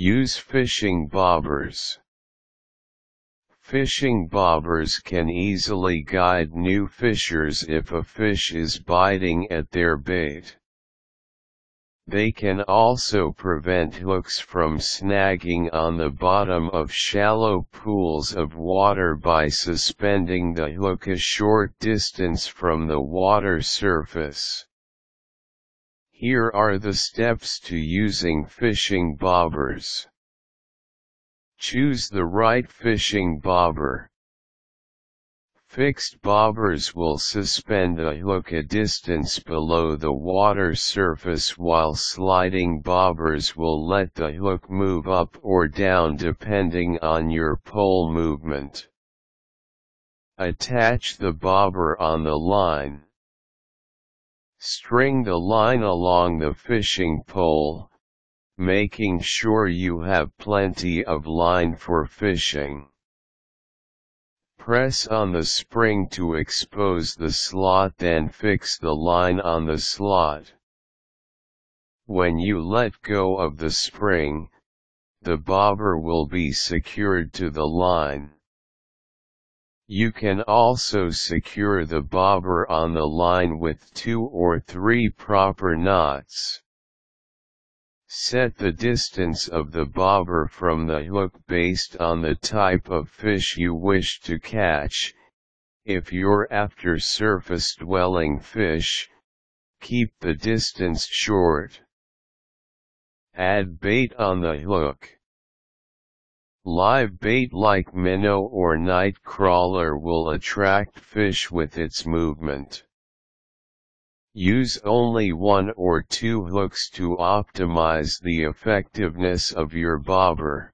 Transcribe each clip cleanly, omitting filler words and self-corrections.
Use fishing bobbers. Fishing bobbers can easily guide new fishers if a fish is biting at their bait. They can also prevent hooks from snagging on the bottom of shallow pools of water by suspending the hook a short distance from the water surface. Here are the steps to using fishing bobbers. Choose the right fishing bobber. Fixed bobbers will suspend a hook a distance below the water surface, while sliding bobbers will let the hook move up or down depending on your pole movement. Attach the bobber on the line. String the line along the fishing pole, making sure you have plenty of line for fishing. Press on the spring to expose the slot, then fix the line on the slot. When you let go of the spring, the bobber will be secured to the line. You can also secure the bobber on the line with 2 or 3 proper knots. Set the distance of the bobber from the hook based on the type of fish you wish to catch. If you're after surface-dwelling fish, keep the distance short. Add bait on the hook. Live bait like minnow or night crawler will attract fish with its movement. Use only 1 or 2 hooks to optimize the effectiveness of your bobber.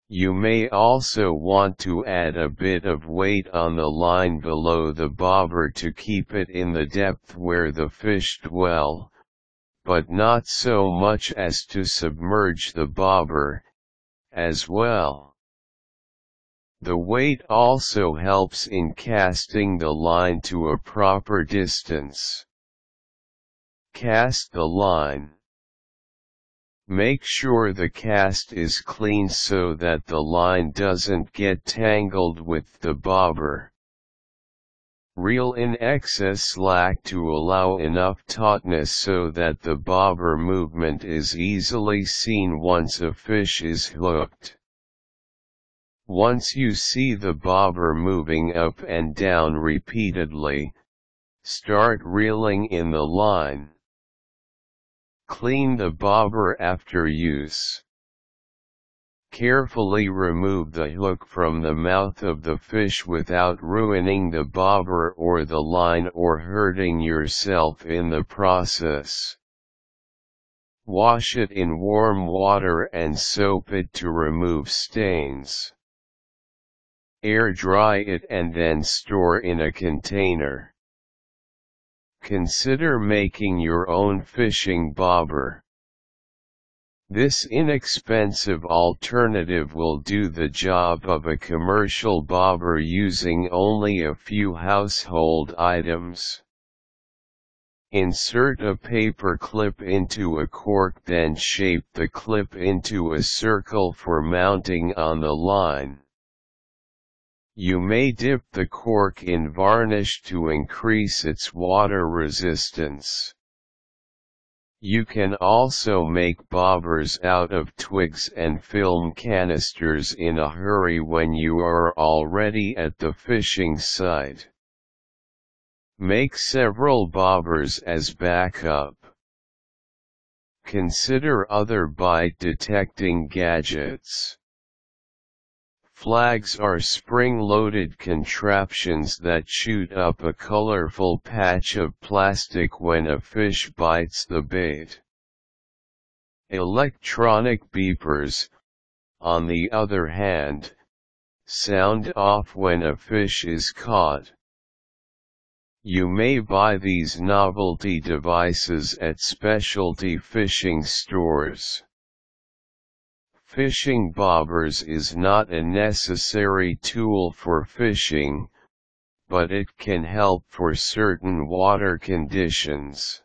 You may also want to add a bit of weight on the line below the bobber to keep it in the depth where the fish dwell, but not so much as to submerge the bobber as well. The weight also helps in casting the line to a proper distance. Cast the line. Make sure the cast is clean so that the line doesn't get tangled with the bobber. Reel in excess slack to allow enough tautness so that the bobber movement is easily seen once a fish is hooked. Once you see the bobber moving up and down repeatedly, start reeling in the line. Clean the bobber after use. Carefully remove the hook from the mouth of the fish without ruining the bobber or the line or hurting yourself in the process. Wash it in warm water and soap it to remove stains. Air dry it and then store in a container. Consider making your own fishing bobber. This inexpensive alternative will do the job of a commercial bobber using only a few household items. Insert a paper clip into a cork, then shape the clip into a circle for mounting on the line. You may dip the cork in varnish to increase its water resistance. You can also make bobbers out of twigs and film canisters in a hurry when you are already at the fishing site. Make several bobbers as backup. Consider other bite-detecting gadgets. Flags are spring-loaded contraptions that shoot up a colorful patch of plastic when a fish bites the bait. Electronic beepers, on the other hand, sound off when a fish is caught. You may buy these novelty devices at specialty fishing stores. Fishing bobbers is not a necessary tool for fishing, but it can help for certain water conditions.